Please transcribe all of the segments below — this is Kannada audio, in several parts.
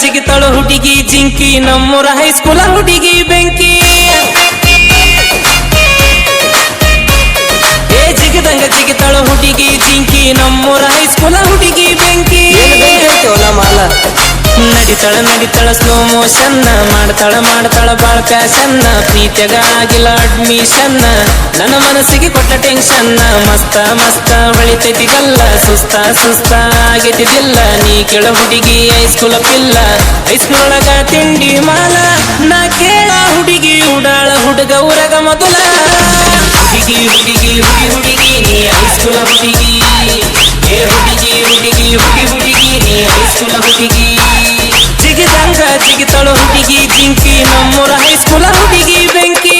ಜಿಗಿತಾಳ ಹುಡುಗಿ ಜಿಂಕಿ ನಮ್ಮೂರ ಹೈಸ್ಕೂಲ ಹುಡುಗಿ ಬೆಂಕಿ ಜಿಗಿತಾಳ ಹುಡುಗಿ ಜಿಂಕಿ ನಮ್ಮೂರ ಹೈಸ್ಕೂಲ ಹುಡುಗಿ ಬೆಂಕಿ ನಡಿತಾಳ ಸ್ಲೋ ಮೋಷನ್ ಮಾಡ್ತಾಳ ಬಾಳ ಪ್ಯಾಶನ್ ಪ್ರೀತಿಯಾಗ ಆಗಿಲ್ಲ ಅಡ್ಮಿಷನ್ ನನ್ನ ಮನಸ್ಸಿಗೆ ಕೊಟ್ಟ ಟೆನ್ಷನ್ ಮಸ್ತ ಹೊಳಿತೈತಿ ಗಲ್ಲ ಸುಸ್ತ ಆಗೈತಿದಿಲ್ಲ ನೀ ಕೇಳ ಹುಡುಗಿ ಹೈಸ್ಕೂಲ ಪಿಲ್ಲ ಹೈಸ್ಕೂಲ್ ಒಳಗ ತಿಂಡಿ ಮಾಲ ನಾ ಕೇಳ ಹುಡುಗಿ ಉಡಾಳ ಹುಡುಗ ಊರಗ ಮೊದಲ ಹುಡುಗಿ ನೀ ಹೈಸ್ಕೂಲ ಹುಡುಗಿ ಏ ಹುಡುಗಿ ನೀ ಹೈಸ್ಕೂಲ ಹುಡುಗಿ ಜಿಗಿತಾಳ ಹುಡುಗಿ ಜಿಂಕಿ ನಮ್ಮೂರ ಹೈಸ್ಕೂಲ ಹುಡುಗಿ ಬೆಂಕಿ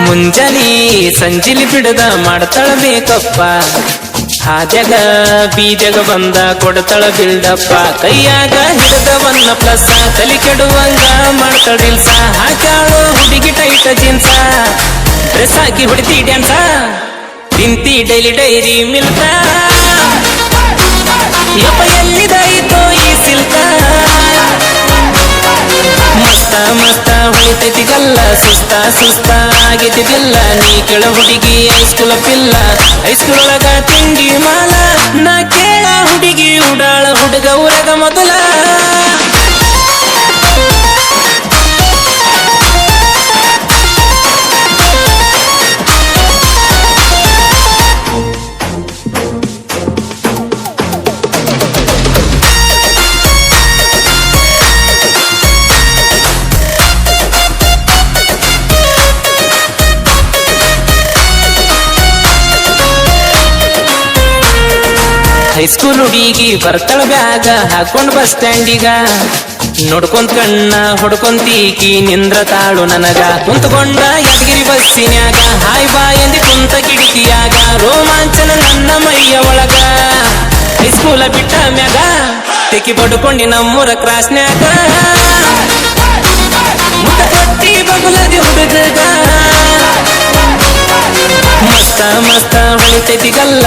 ಮುಂಜಾನೆ ಸಂಜಿಲಿ ಬಿಡದ ಮಾಡ್ತಾಳ ಬೇಕಪ್ಪ ಹಾದ್ಯಾಗ ಬೀದ್ಯಾಗ ಬಂದ ಕೊಡ್ತಾಳ ಬಿಲ್ಡಪ್ಪ ಕೈಯಾಗ ಹಿಡದವನ್ನ ಪ್ಲಸ್ ತಲಿ ಕೆಡುವಂಗ ಮಾಡ್ತಾಳಿಲ್ಸ ಹಾಕ್ಯಾಳು ಹುಡುಗಿ ಟೈಟ ಜೀನ್ಸ ಡ್ರೆಸ್ ಹಾಕಿ ಹೊಡಿತಿ ಡ್ಯಾನ್ಸ ತಿಂತಿ ಡೈರಿ ಮಿಲ್ಕ ಯಪ್ಪ ಎಲ್ಲಿದಾಯಿತೋ ಈ ಸಿಲ್ಕ ಮಸ್ತ ಹೊಳಿತೈತಿ ಗಲ್ಲ ಸುಸ್ತ ಆಗೈತಿದಿಲ್ಲ ನೀ ಕೇಳ ಹುಡುಗಿ ಹೈಸ್ಕೂಲ ಪಿಲ್ಲ ಹೈಸ್ಕೂಲ್ ಒಳಗ ತಿಂಡಿ ಮಾಲ ನಾ ಕೇಳ ಹುಡುಗಿ ಉಡಾಳ ಹುಡುಗ ಊರಗ ಮೊದಲ ಹೈಸ್ಕೂಲ್ ಹುಡುಗಿ ಬರ್ತಾಳ ಬ್ಯಾಗ ಹಾಕೊಂಡ್ ಬಸ್ ಸ್ಟ್ಯಾಂಡಿಗ ನೋಡ್ಕೊಂತ ಕಣ್ಣ ಹೊಡ್ಕೊಂತೀಕಿ ನಿಂದ್ರ ತಾಳು ನನಗ ಕುಂತ್ಕೊಂಡ ಯಾದಗಿರಿ ಬಸ್ಸಿನ್ಯಾಗ ಹಾಯ್ ಬಾ ಎಂದಿ ಕುಂತ ಕಿಡಿಕಿಯಾಗ ರೋಮಾಂಚನ ನನ್ನ ಮೈಯ ಒಳಗ ಹೈಸ್ಕೂಲ ಬಿಟ್ಟ ಮ್ಯಾಗ ತೆಕ್ಕಿ ಬಡ್ಕೊಂಡಿ ನಮ್ಮೂರ ಕ್ರಾಸ್ನ್ಯಾಗ ಮುಖ ಕೊಟ್ಟಿ ಬಗುಲದಿ ಹುಡುಗ ಮಸ್ತ ಹೊಳಿತೈತಿ ಗಲ್ಲ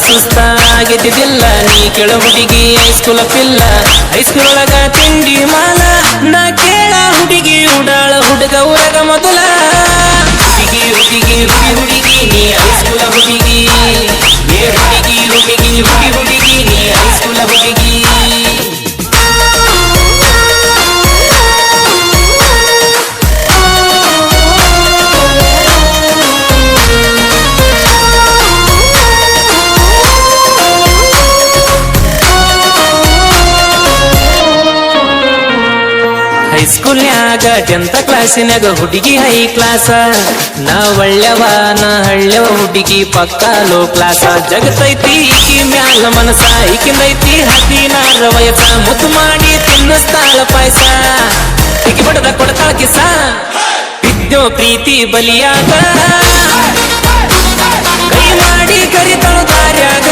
ಸುಸ್ತ ಆಗೈತಿದಿಲ್ಲ ನೀ ಕೇಳ ಹುಡುಗಿ ಹೈಸ್ಕೂಲ ಪಿಲ್ಲ ಹೈಸ್ಕೂಲ್ ಒಳಗ ತಿಂಡಿ ಮಾಲ ನಾ ಕೇಳ ಹುಡುಗಿ ಉಡಾಳ ಹುಡುಗ ಊರಗ ಮೊದಲ ಹುಡುಗಿ ನೀ ಹೈಸ್ಕೂಲ ಹುಡುಗಿ ಏ ಹುಡುಗಿ ನೀ ಹೈಸ್ಕೂಲ ಹುಡುಗಿ ಹೈಸ್ಕೂಲ್ನ್ಯಾಗ 10th ಕ್ಲಾಸಿನಾಗ ಹುಡುಗಿ ಹೈ ಕ್ಲಾಸ ನಾ ಒಳ್ಳೆವ ನಾ ಹಳ್ಳೆವ ಹುಡುಗಿ ಪಕ್ಕ ಲೋ ಕ್ಲಾಸ ಜಗತೈತಿ ಈಕಿ ಮ್ಯಾಲ ಮನಸ ಈಕಿಂದೈತಿ 16 ವಯಸ್ಸ ಮುದ್ದು ಮಾಡಿ ತಿನ್ನಿಸ್ತಾಳ ಪಾಯಸ ಈಕಿ ಬಡದ ಕೊಡ್ತಾಳ ಕಿಸ ಬಿದ್ದೋ ಪ್ರೀತಿ ಬಲಿಯಾಗ ಕೈ ಮಾಡಿ ಕರಿತಾಳು ದಾರ್ಯಾಗ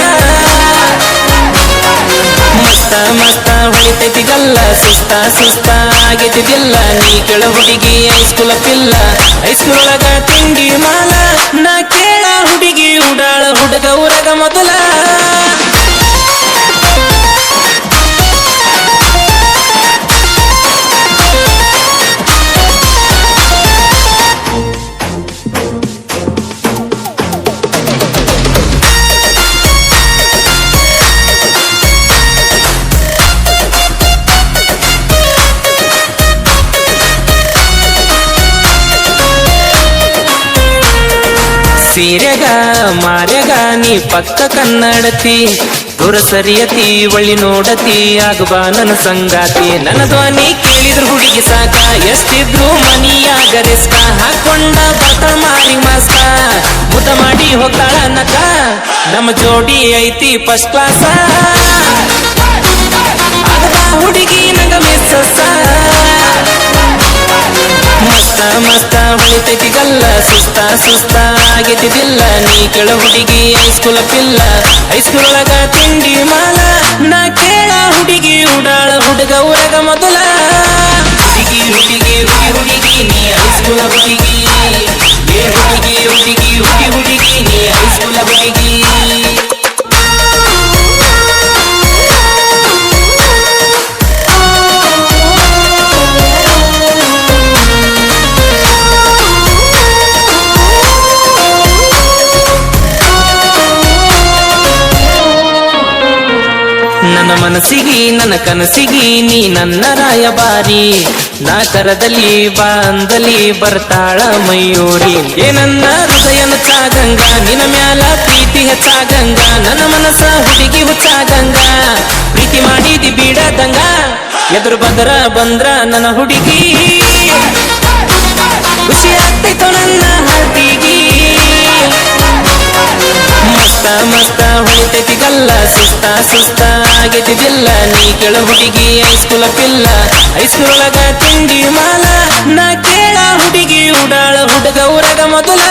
ಮಸ್ತ ಹೊಳಿತೈತಿ ಗಲ್ಲ ಸುಸ್ತ ಆಗೈತಿದಿಲ್ಲ ನೀ ಕೇಳ ಹುಡುಗಿ ಹೈಸ್ಕೂಲ ಪಿಲ್ಲ ಹೈಸ್ಕೂಲ್ ಒಳಗ ತಿಂಡಿ ಮಾಲ ನಾ ಕೇಳ ಹುಡುಗಿ ಉಡಾಳ ಹುಡುಗ ಊರಗ ಮೊದಲ ಸೀರೆಗ ಮಾರ್ಯಾಗ ನೀ ಪಕ್ಕ ಕನ್ನಡತಿ ದೂರ ಸರಿಯತಿ ಒಳ್ಳಿ ನೋಡತಿ ಆಗಬಾ ನನ್ನ ಸಂಗಾತಿ ನನ್ನ ಧ್ವನಿ ಕೇಳಿದ್ರು ಹುಡುಗಿ ಸಾಕ ಎಷ್ಟಿದ್ರು ಮನಿಯಾಗ ರಿಸ್ಕ ಹಾಕೊಂಡ ಬರ್ತಾಳ ಮಾರಿ ಮಾಸ್ಕ ಮುದ ಮಾಡಿ ಹೋಗ್ತಾಳ ನಕ ನಮ್ಮ ಜೋಡಿ ಐತಿ ಫಸ್ಟ್ ಕ್ಲಾಸ ಆಗಬಾ ಹುಡುಗಿ ನಂಗ ಮಿಸ್ಸ ಮಸ್ತ ಮಸ್ತ ಹೊಳಿತೈತಿ ಗಲ್ಲ ಸುಸ್ತ ಸುಸ್ತ ಆಗೈತಿದಿಲ್ಲ ನೀ ಕೆಳ ಹುಡುಗಿ ಹೈಸ್ಕೂಲ ಪಿಲ್ಲ ಹೈಸ್ಕೂಲ್ ಒಳಗ ತಿಂಡಿ ಮಾಲ ನಾ ಕೇಳ ಹುಡುಗಿ ಉಡಾಳ ಹುಡುಗ ಊರಗ ಮೊದಲ ಹುಡುಗಿ ಹುಡುಗಿ ಹುಡುಗಿ ಹುಡುಗಿ ನೀ ಹೈಸ್ಕೂಲ ಹುಡುಗಿ ಏ ಹುಡುಗಿ ಹುಡುಗಿ ಹುಡುಗಿ ಹುಡುಗಿ ನೀ ಹೈಸ್ಕೂಲ ಹುಡುಗಿ ನನ್ನ ಮನಸ್ಸಿಗೆ ನನ್ನ ಕನಸಿಗೆ ನೀ ನನ್ನ ರಾಯಬಾರಿ ನಾ ಕರದಲ್ಲಿ ಬಾಂದಲಿ ಬರ್ತಾಳ ಮಯೂರಿ ಏ ನನ್ನ ಹೃದಯನ ಚಾಗಂಗ ನಿನ್ನ ಮ್ಯಾಲ ಪ್ರೀತಿ ಹೆಚ್ಚಾಗಂಗ ನನ್ನ ಮನಸ್ಸ ಹುಡುಗಿ ಹುಚ್ಚಾಗಂಗ ಪ್ರೀತಿ ಮಾಡಿದಿ ಬೀಡದಂಗ ಎದುರು ಬಂದ್ರ ನನ್ನ ಹುಡುಗಿ ಖುಷಿ ಆಗ್ತೈತೋ ನನ್ನ ಹಾಟಿಗಿ ಮಸ್ತ ಮಸ್ತ ಹೊಳಿತೈತಿ ಗಲ್ಲ ಸುಸ್ತ ಸುಸ್ತ ಆಗೈತಿದಿಲ್ಲ ನೀ ಕೆಳ ಹುಡುಗಿ ಹೈಸ್ಕೂಲ ಪಿಲ್ಲ ಹೈಸ್ಕೂಲ್ ಒಳಗ ತಿಂಡಿ ಮಾಲ ನಾ ಕೇಳ ಹುಡುಗಿ ಉಡಾಳ ಹುಡುಗ ಊರಗ ಮೊದಲ